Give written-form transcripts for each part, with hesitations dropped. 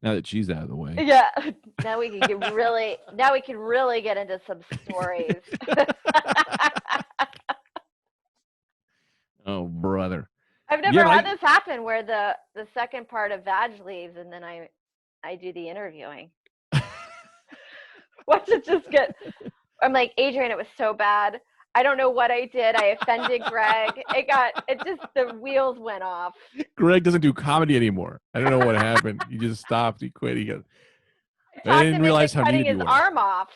Now that she's out of the way. Yeah. Now we can really get into some stories. Oh, brother. I've Yeah, never had this happen where the second part of Vadge leaves and then I do the interviewing. Watch it just get. I'm like, Adrienne, it was so bad. I don't know what I did. I offended Greg. The wheels went off. Greg doesn't do comedy anymore. I don't know what happened. He just stopped. He quit. He goes, I I talked didn't him into realize how cutting needed his you were. arm off.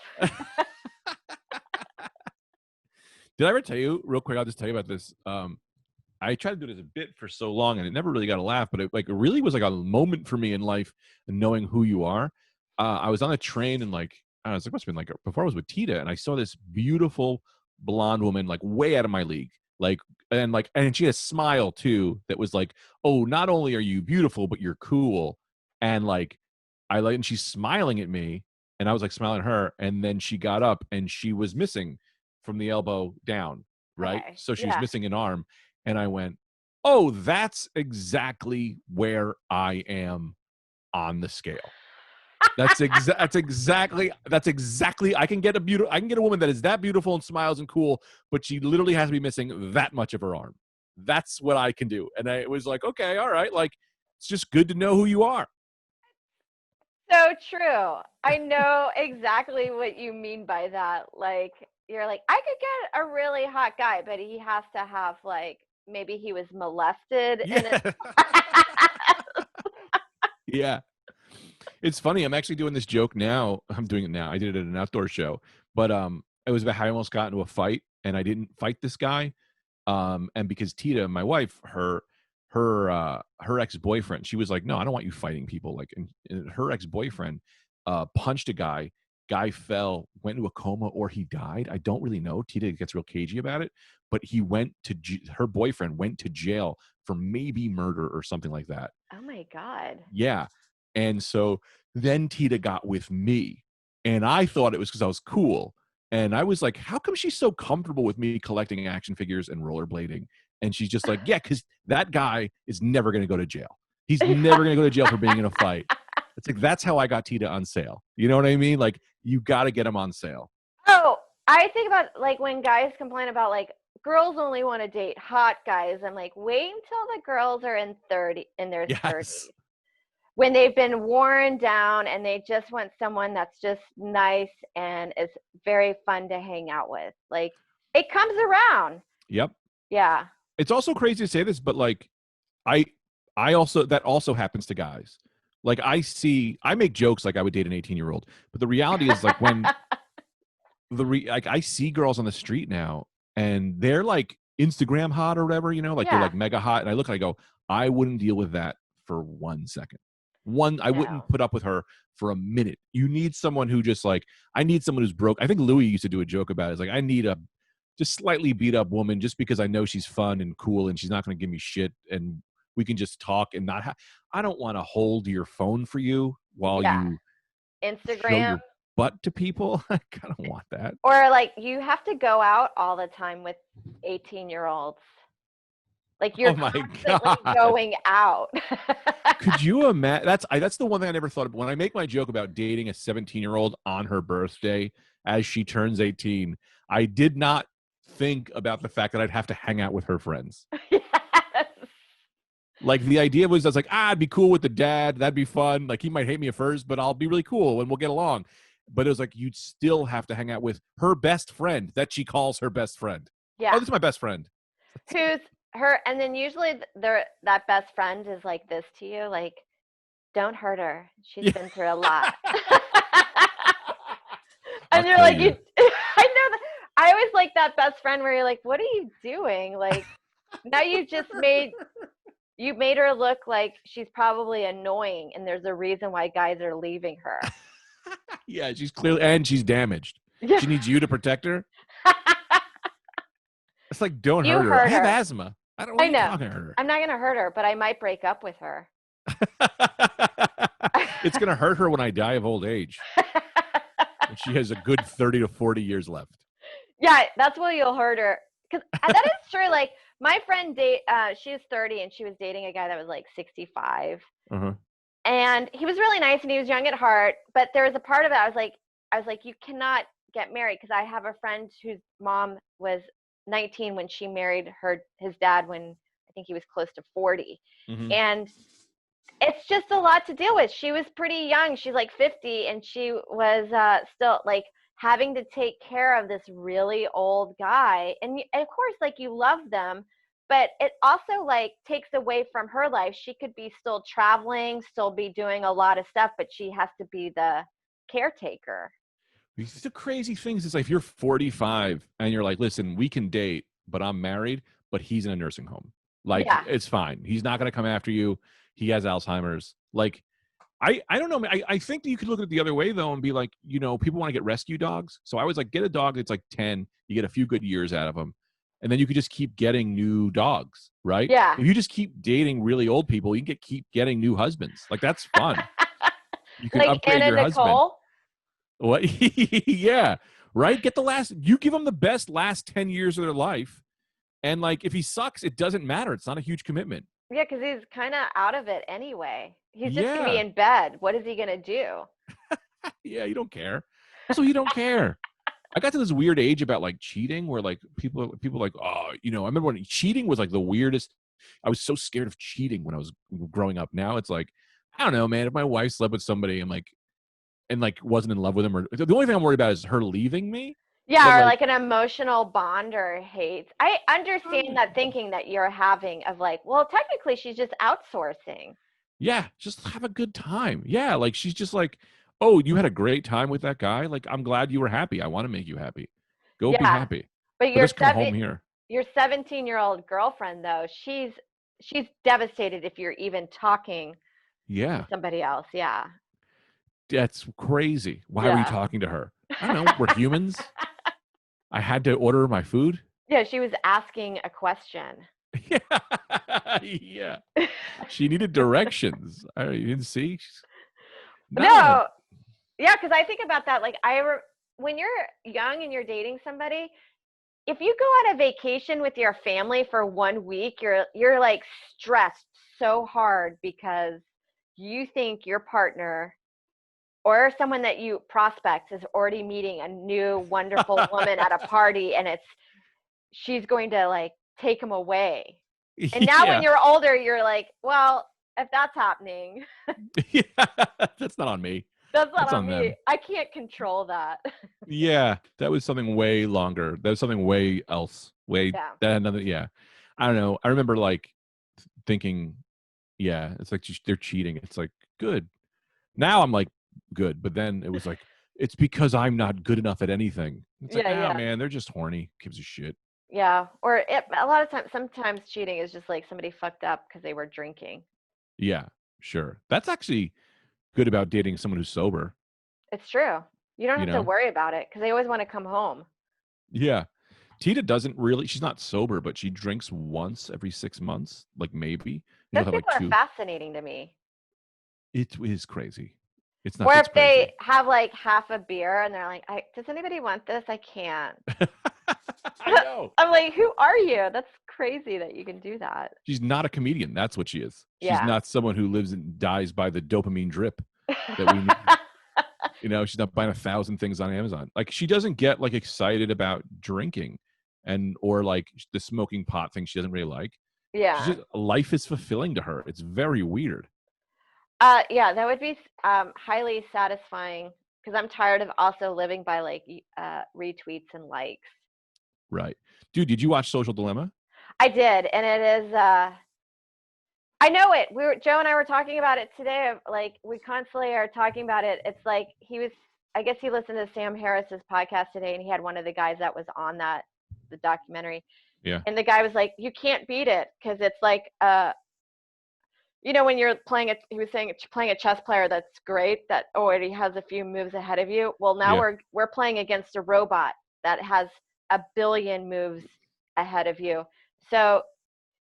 Did I ever tell you, real quick, I'll just tell you about this. I tried to do it as a bit for so long, and it never really got a laugh, but it really was like a moment for me in life, and knowing who you are. I was on a train, and like, I don't know, it must have been like before I was with Tita, and I saw this beautiful blonde woman, like way out of my league. And she had a smile too that was like, oh, not only are you beautiful, but you're cool. And like, and she's smiling at me, and I was like smiling at her, and then she got up and she was missing from the elbow down, right? Okay. So she was Yeah. missing an arm. And I went, oh, that's exactly where I am on the scale. That's exactly I can get a woman that is that beautiful and smiles and cool, but she literally has to be missing that much of her arm. That's what I can do. And I was like, okay, all right, like it's just good to know who you are. So true. I know exactly what you mean by that. Like, you're like, I could get a really hot guy, but he has to have, like, maybe he was molested. Yeah. Yeah. It's funny. I'm actually doing this joke now. I'm doing it now. I did it at an outdoor show, but it was about how I almost got into a fight and I didn't fight this guy. And because Tita, my wife, her ex-boyfriend, she was like, no, I don't want you fighting people. Like, and her ex-boyfriend punched a guy. Guy fell, went into a coma, or he died. I don't really know. Tita gets real cagey about it, but her boyfriend went to jail for maybe murder or something like that. Oh my God. Yeah. And so then Tita got with me, and I thought it was because I was cool. And I was like, how come she's so comfortable with me collecting action figures and rollerblading? And she's just like, yeah, because that guy is never going to go to jail. He's never going to go to jail for being in a fight. It's like, that's how I got Tita on sale. You know what I mean? Like, you got to get him on sale. Oh, I think about, like, when guys complain about, like, girls only want to date hot guys. I'm like, wait until the girls are in their 30s. Yes. When they've been worn down and they just want someone that's just nice and is very fun to hang out with. Like, it comes around. Yep. Yeah. It's also crazy to say this, but like, I also, that also happens to guys. Like, I make jokes like I would date an 18-year-old, but the reality is, like, when like, I see girls on the street now and they're like Instagram hot or whatever, like they're Yeah. like mega hot, and I look and I go, I wouldn't deal with that for 1 second. I wouldn't No. put up with her for a minute. You need someone who just, like, I need someone who's broke. I think Louis used to do a joke about it. It's like, I need a just slightly beat up woman just because I know she's fun and cool and she's not going to give me shit, and we can just talk and not I don't want to hold your phone for you while Yeah. you show Instagram. your butt to people. I kind of want that. Or, like, you have to go out all the time with 18-year-olds. Like, you're Oh my constantly God. going out. Could you imagine? That's the one thing I never thought of. When I make my joke about dating a 17-year-old on her birthday as she turns 18, I did not think about the fact that I'd have to hang out with her friends. Yes. Like, the idea was, I was like, I'd be cool with the dad. That'd be fun. Like, he might hate me at first, but I'll be really cool and we'll get along. But it was like, you'd still have to hang out with her best friend that she calls her best friend. Yeah. Oh, this is my best friend. Who's her, and then usually that best friend is like this to you, like, don't hurt her. She's been through a lot. And you're like, I know that. I always like that best friend where you're like, what are you doing? Like, now you made her look like she's probably annoying, and there's a reason why guys are leaving her. Yeah, she's clearly, and she's damaged. Yeah. She needs you to protect her. It's like, don't You hurt her. hurt I have her. asthma. I don't want I you know. talking to her. I'm not going to hurt her, but I might break up with her. It's going to hurt her when I die of old age. And she has a good 30 to 40 years left. Yeah, that's why you'll hurt her. Because that is true. Like, my friend, she was 30 and she was dating a guy that was like 65. Uh-huh. And he was really nice and he was young at heart, but there was a part of it I was like, you cannot get married, because I have a friend whose mom was 19 when she married his dad when I think he was close to 40. Hmm. And it's just a lot to deal with. She was pretty young. She's like 50, and she was still like having to take care of this really old guy. And of course, like, you love them, but it also like takes away from her life. She could be still traveling, still be doing a lot of stuff, but she has to be the caretaker. These are crazy things. It's like if you're 45 and you're like, listen, we can date, but I'm married, but he's in a nursing home. Like, Yeah. it's fine. He's not going to come after you. He has Alzheimer's. Like, I don't know. I think that you could look at it the other way, though, and be like, people want to get rescue dogs. So I was like, get a dog that's like 10. You get a few good years out of them. And then you could just keep getting new dogs, right? Yeah. If you just keep dating really old people, you can keep getting new husbands. Like, that's fun. You can Like upgrade Anna your husband. Nicole. What? Yeah, right. You give them the best last 10 years of their life, and like if he sucks, it doesn't matter. It's not a huge commitment. Yeah, because he's kind of out of it anyway. He's just gonna be Yeah, in bed. What is he gonna do? yeah. You don't care. Also, you don't care. I got to this weird age about like cheating, where like people like, oh, I remember when cheating was like the weirdest. I was so scared of cheating when I was growing up. Now it's like, I don't know, man. If my wife slept with somebody, I'm like, and like wasn't in love with him, or the only thing I'm worried about is her leaving me. But Yeah, or like, like an emotional bond or hate. I understand that thinking that you're having of like, well, technically she's just outsourcing. yeah, just have a good time. Yeah, like she's just like, oh, you had a great time with that guy. Like, I'm glad you were happy. I want to make you happy. Go be Yeah, happy. but But just come home here. your 17-year-old girlfriend though, she's devastated if you're even talking to Yeah, somebody else. Yeah. that's crazy. Why were you Yeah. talking to her? I don't know. We're humans. I had to order my food. Yeah, she was asking a question. Yeah, yeah. She needed directions. You didn't see? No. No, yeah, because I think about that. Like, when you're young and you're dating somebody, if you go on a vacation with your family for 1 week, you're like stressed so hard because you think your partner or someone that you prospect is already meeting a new wonderful woman at a party, and she's going to like take him away. And now when Yeah. you're older, you're like, well, if that's happening, Yeah. That's not on me. that's not That's on on me. them. I can't control that. Yeah, that was something way longer. That was something way else. Yeah. That had nothing. Yeah, I don't know. I remember like thinking, yeah, it's like they're cheating. It's like good. Now I'm like good, but then it was like it's because I'm not good enough at anything. It's like, Yeah, ah, yeah. man, they're just horny. Gives a shit. Yeah, or a lot of times, sometimes cheating is just like somebody fucked up because they were drinking. Yeah, sure. That's actually good about dating someone who's sober. It's true. You don't You have to know? worry about it because they always want to come home. Yeah. Tita doesn't really. She's not sober, but she drinks once every 6 months, like maybe. And she'll Those have like people are two. fascinating to me. It is crazy. It's Or nuts. if It's crazy. they have like half a beer and they're like, does anybody want this? I can't. I know. I'm like, who are you? That's crazy that you can do that. She's not a comedian. That's what she is. She's Yeah. not someone who lives and dies by the dopamine drip that we need. She's not buying 1,000 things on Amazon. Like she doesn't get like excited about drinking or like the smoking pot thing she doesn't really like. She's Yeah. just life is fulfilling to her. It's very weird. Yeah, that would be highly satisfying because I'm tired of also living by like retweets and likes. Right. Dude, did you watch Social Dilemma? I did, and it is I know it. Joe and I were talking about it today. Like we constantly are talking about it. It's like I guess he listened to Sam Harris's podcast today, and he had one of the guys that was on the documentary. Yeah. And the guy was like, you can't beat it because it's like when you're playing he was saying playing a chess player that's great, that already has a few moves ahead of you. Well, now Yeah. we're playing against a robot that has a billion moves ahead of you. So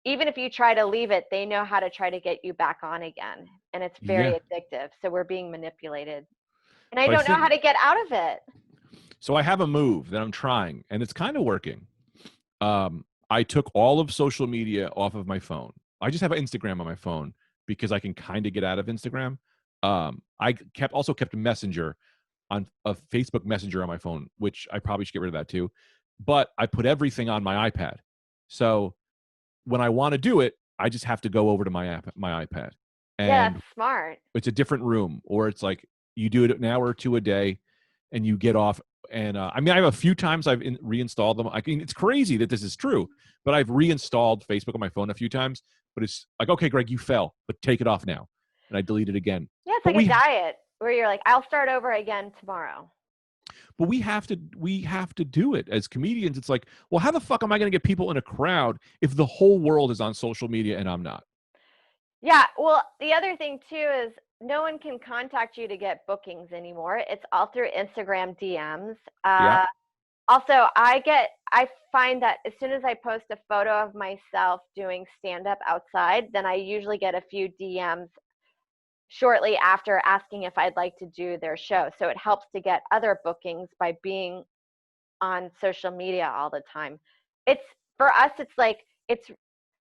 even if you try to leave it, they know how to try to get you back on again. And it's very Yeah. addictive. So we're being manipulated. And I But I don't know think how to get out of it. so. I have a move that I'm trying, and it's kind of working. I took all of social media off of my phone. I just have Instagram on my phone because I can kind of get out of Instagram. I kept Messenger on a Facebook Messenger on my phone, which I probably should get rid of that too. But I put everything on my iPad. So when I want to do it, I just have to go over to my iPad, Yeah, and that's smart. it's a different room, or it's like you do it an hour or two a day, and you get off. And I mean, I have a few times I've reinstalled them. I mean, it's crazy that this is true, but I've reinstalled Facebook on my phone a few times. But it's like, okay, Greg, you fell, but take it off now, and I delete it again. Yeah, it's But like a diet where you're like, I'll start over again tomorrow. we have to do it as comedians. It's like, well, how the fuck am I going to get people in a crowd if the whole world is on social media and I'm not? Yeah, well, the other thing too is no one can contact you to get bookings anymore. It's all through Instagram DMs. Yeah. Also, I find that as soon as I post a photo of myself doing stand up outside, then I usually get a few DMs shortly after asking if I'd like to do their show. So it helps to get other bookings by being on social media all the time. It's for us, it's like it's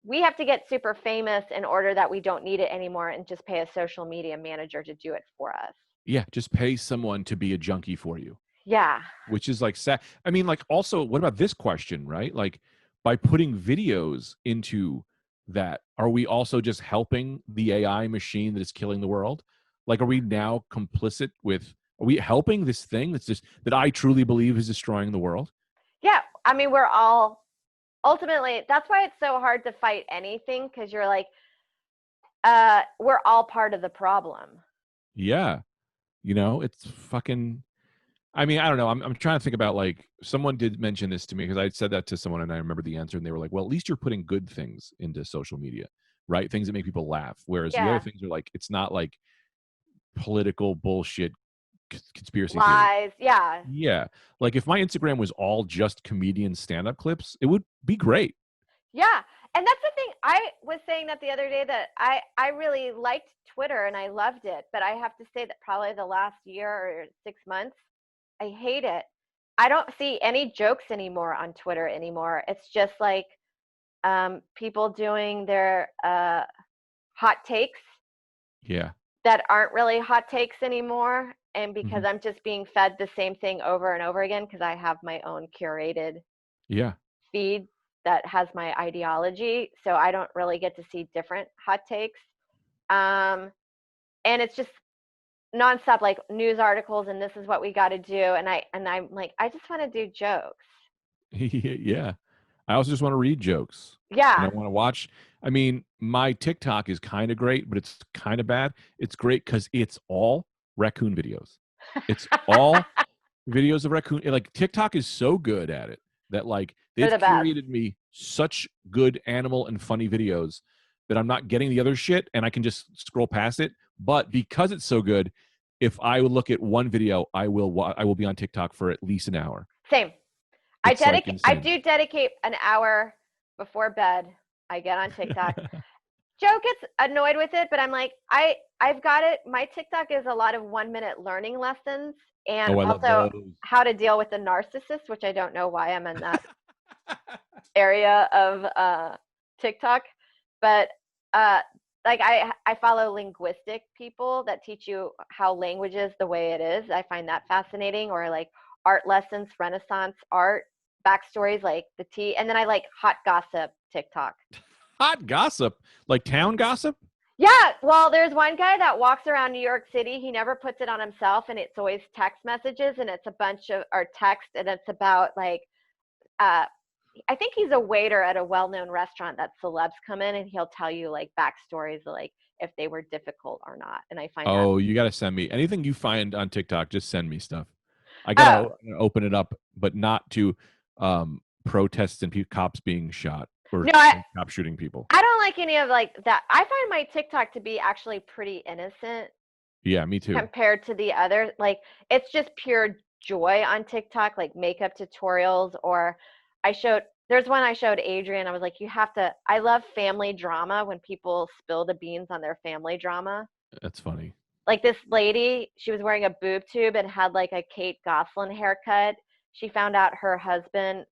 we have to get super famous in order that we don't need it anymore and just pay a social media manager to do it for us. Yeah, just pay someone to be a junkie for you, Yeah. which is like sad. I mean, like, also, what about this question, right? Like, by putting videos into that, are we also just helping the AI machine that is killing the world? Like, are we now complicit with, are we helping this thing that's just, that I truly believe is destroying the world? Yeah. I mean, we're all ultimately, that's why it's so hard to fight anything because you're like, we're all part of the problem. Yeah. It's fucking, I mean, I don't know. I'm trying to think about, like, someone did mention this to me because I said that to someone and I remember the answer, and they were like, well, at least you're putting good things into social media, right? Things that make people laugh. Whereas the other Yeah. things are like, it's not like political bullshit conspiracy theory. Lies. Yeah. Yeah. Like, if my Instagram was all just comedian stand up clips, it would be great. Yeah. And that's the thing. I was saying that the other day that I really liked Twitter and I loved it, but I have to say that probably the last year or 6 months, I hate it. I don't see any jokes anymore on Twitter anymore. It's just like people doing their hot takes Yeah. that aren't really hot takes anymore. And because Hmm. I'm just being fed the same thing over and over again, because I have my own curated Yeah. feed that has my ideology. So I don't really get to see different hot takes. Um, and it's just nonstop like news articles and this is what we got to do. And I'm like, I just want to do jokes. Yeah. I also just want to read jokes, and I Yeah. want to watch. I mean, my TikTok is kind of great, but it's kind of bad. It's great because it's all raccoon videos. It's all videos of raccoon. Like, TikTok is so good at it that, like, They're they've the best. curated me such good animal and funny videos that I'm not getting the other shit, and I can just scroll past it. But because it's so good, if I would look at one video, I will be on TikTok for at least an hour. Same. It's like I insane. do dedicate an hour before bed. I get on TikTok. Joe gets annoyed with it, but I'm like, I've got it. My TikTok is a lot of 1 minute learning lessons and Oh, I love also those. how to deal with a narcissist, which I don't know why I'm in that area of TikTok. But uh, like I follow linguistic people that teach you how language is the way it is. I find that fascinating. Or like art lessons, Renaissance art, backstories like the tea. And then I like hot gossip TikTok. Hot gossip, like town gossip. Yeah, well, there's one guy that walks around New York City. He never puts it on himself, and it's always text messages, and it's a bunch of or text, and it's about like uh, I think he's a waiter at a well-known restaurant that celebs come in, and he'll tell you like backstories, like if they were difficult or not. And I find that Oh, you got to send me anything you find on TikTok. Just send me stuff. I gotta oh open it up, but not to protests and cops being shot, or no, I cops shooting people. I don't like any of like that. I find my TikTok to be actually pretty innocent Yeah, me too. compared to the other. Like it's just pure joy on TikTok, like makeup tutorials. Or there's one I showed Adrienne. I was like, you have to. I love family drama when people spill the beans on their family drama. That's funny. Like this lady, she was wearing a boob tube and had like a Kate Gosselin haircut. She found out her husband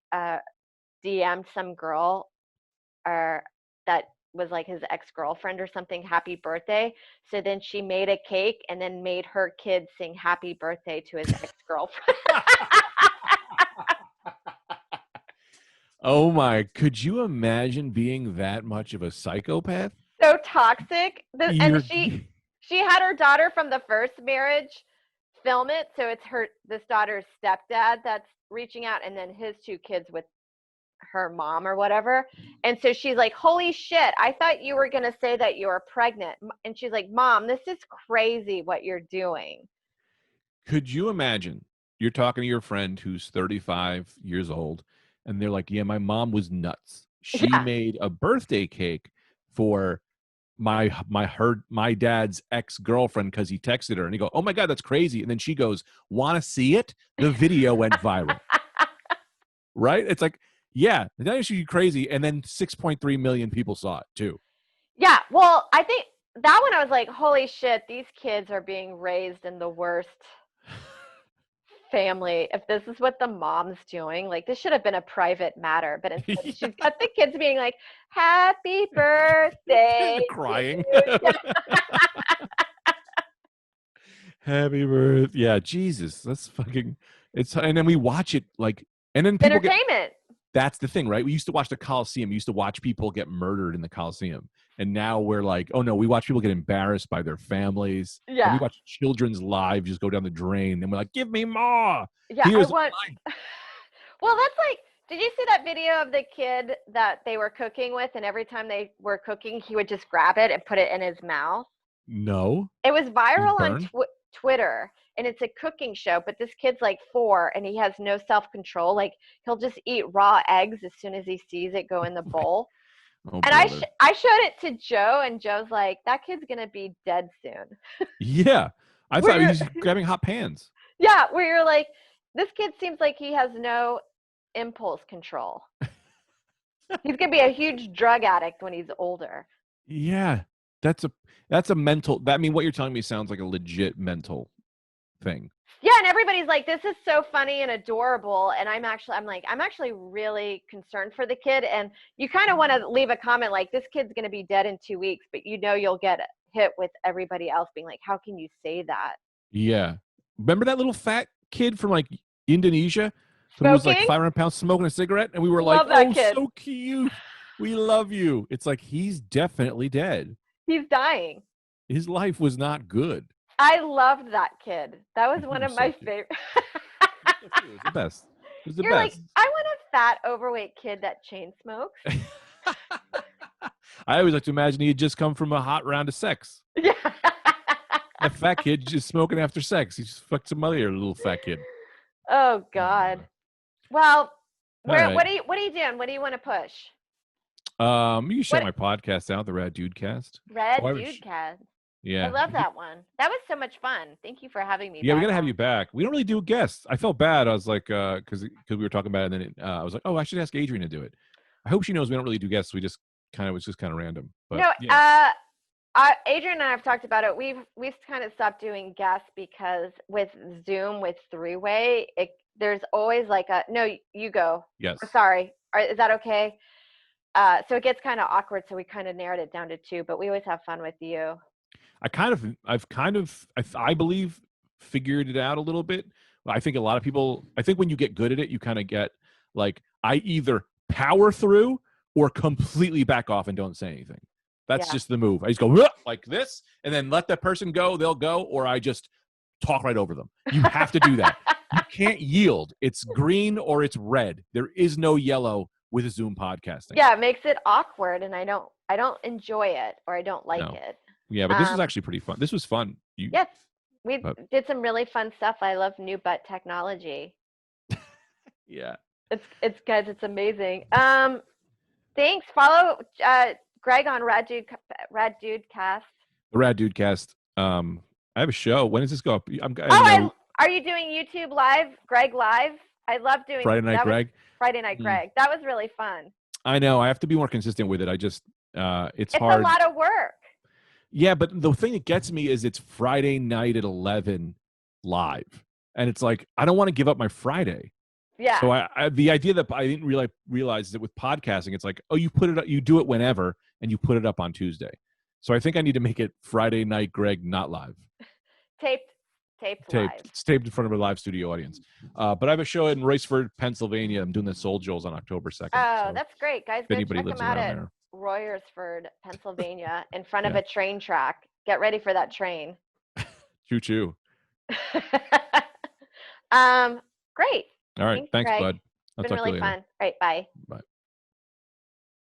DM'd some girl or that was like his ex-girlfriend or something happy birthday. So then she made a cake and then made her kids sing happy birthday to his ex-girlfriend. Oh my, could you imagine being that much of a psychopath? So toxic. And You're she had her daughter from the first marriage film it. So it's this daughter's stepdad that's reaching out, and then his two kids with her mom or whatever. And so she's like, holy shit, I thought you were going to say that you were pregnant. And she's like, Mom, this is crazy what you're doing. Could you imagine you're talking to your friend who's 35 years old and they're like, yeah, my mom was nuts. She made a birthday cake for my dad's ex-girlfriend because he texted her, and he go, oh my God, that's crazy. And then she goes, want to see it? The video went viral. Right? It's like, yeah, that should be crazy. And then 6.3 million people saw it too. Yeah. Well, I think that one I was like, holy shit, these kids are being raised in the worst family. If this is what the mom's doing, like this should have been a private matter, but instead she's got the kids being like, happy birthday. Crying. Happy birthday. Yeah, Jesus. That's fucking and then we watch it like, and then people entertainment. That's the thing, right? We used to watch the Coliseum. We used to watch people get murdered in the Coliseum. And now we're like, oh no, we watch people get embarrassed by their families. Yeah. And we watch children's lives just go down the drain. And we're like, give me more. Yeah. Well, that's like, did you see that video of the kid that they were cooking with? And every time they were cooking, he would just grab it and put it in his mouth. No. It was viral on Twitter. And it's a cooking show, but this kid's like 4 and he has no self-control. Like he'll just eat raw eggs as soon as he sees it go in the bowl. Oh, and I showed it to Joe, and Joe's like, that kid's going to be dead soon. Yeah. I thought he was grabbing hot pans. Yeah. Where you're like, this kid seems like he has no impulse control. He's going to be a huge drug addict when he's older. Yeah. That's a mental, I mean, what you're telling me sounds like a legit mental thing. Yeah, and everybody's like, this is so funny and adorable, and I'm actually really concerned for the kid. And you kind of want to leave a comment like, this kid's going to be dead in 2 weeks, but you'll get hit with everybody else being like, how can you say that? Yeah. Remember that little fat kid from like Indonesia who was like 500 pounds smoking a cigarette, and we were like, oh, kid. So cute, we love you. It's like, he's definitely dead. He's dying. His life was not good. I loved that kid. That was one of my favorites. It was the best. It was the You're best. Like, I want a fat, overweight kid that chain smokes. I always like to imagine he had just come from a hot round of sex. Yeah. That fat kid just smoking after sex. He just fucked some other little fat kid. Oh God. Well, right. What are you doing? What do you want to push? You can check my podcast out, the Rad Dude Cast. Dude Cast. Yeah. I love that one. That was so much fun. Thank you for having me. Yeah, we got to have you back. We don't really do guests. I felt bad. I was like, because we were talking about it, and then I was like, oh, I should ask Adrienne to do it. I hope she knows we don't really do guests. We just was just kind of random. But, no, yeah. Adrienne and I have talked about it. We've kind of stopped doing guests because with Zoom, with three-way, there's always like no, you go. Yes. Sorry. Is that okay? So it gets kind of awkward. So we kind of narrowed it down to 2, but we always have fun with you. I believe figured it out a little bit. I think a lot of people, when you get good at it, you kind of get like, I either power through or completely back off and don't say anything. That's just the move. I just go like this and then let that person go, they'll go, or I just talk right over them. You have to do that. You can't yield. It's green or it's red. There is no yellow with a Zoom podcasting. Yeah, it makes it awkward, and I don't enjoy it, or I don't like it. Yeah, but this was actually pretty fun. This was fun. Yes, we did some really fun stuff. I love new butt technology. Yeah. It's guys, it's amazing. Thanks. Follow Greg on Rad Dude Cast. The Rad Dude Cast. I have a show. When does this go up? Are you doing YouTube Live? Greg Live? I love doing Friday Night Greg. Friday Night Greg. That was really fun. I know. I have to be more consistent with it. I just it's hard. It's a lot of work. Yeah, but the thing that gets me is it's Friday night at 11 live. And it's like, I don't want to give up my Friday. Yeah. So the idea that I didn't realize that with podcasting, it's like, oh, you put it up, you do it whenever, and you put it up on Tuesday. So I think I need to make it Friday night, Greg, not live. Taped live. It's taped in front of a live studio audience. But I have a show in Raceford, Pennsylvania. I'm doing the Soul Joels on October 2nd. Oh, So that's great, guys. if Go anybody check lives them out around at there. Royersford, Pennsylvania, in front of Yeah. a train track. Get ready for that train. Choo choo. Great. All right. Thanks, Greg. bud. It's I'll been talk to you really later. fun. All right, bye. Bye.